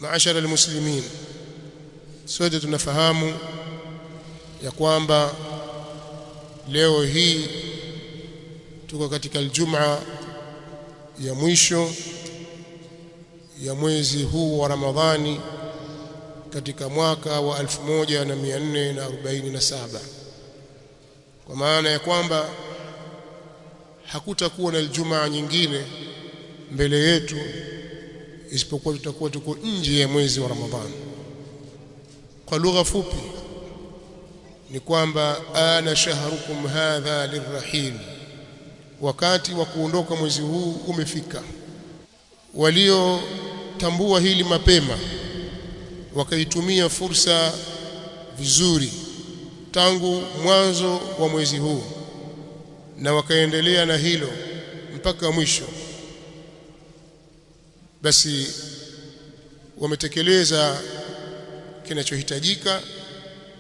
Maashara almuslimin, sote tunafahamu ya kwamba leo hii tuko katika Ijumaa ya mwisho ya mwezi huu wa Ramadhani katika mwaka wa 1447, kwa maana ya kwamba hakutakuwa na Ijumaa nyingine mbele yetu isipokuwa tutakuwa tuko nje ya mwezi wa Ramadhani. Kwa lugha fupi ni kwamba ana shahrukum hadha lirrahil, wakati wa kuondoka mwezi huu umefika. Waliotambua hili mapema wakaitumia fursa vizuri tangu mwanzo wa mwezi huu na wakaendelea na hilo mpaka mwisho, basi wametekeleza kinachohitajika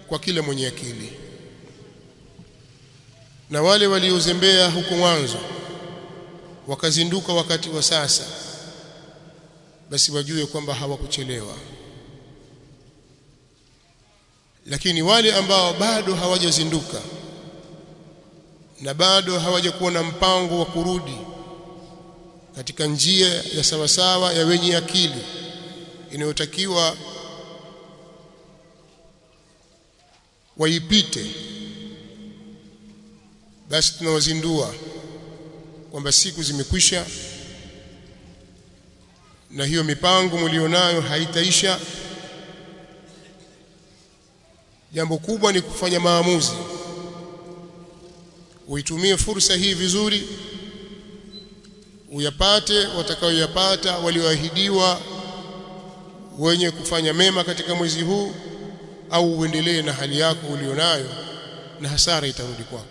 kwa kila mwenye akili. Na wale waliozembea huko mwanzo wakazinduka wakati wa sasa, basi wajue kwamba hawakuchelewa. Lakini wale ambao bado hawajazinduka na bado hawajakuwa na mpango wa kurudi katika njia ya sawasawa ya wenye akili inayotakiwa waipite, basi tunawazindua kwamba siku zimekwisha na hiyo mipango mlionayo haitaisha. Jambo kubwa ni kufanya maamuzi, uitumie fursa hii vizuri, uyapate watakaoyapata walioahidiwa wenye kufanya mema katika mwezi huu, au uendelee na hali yako ulionayo na hasara itarudi kwako.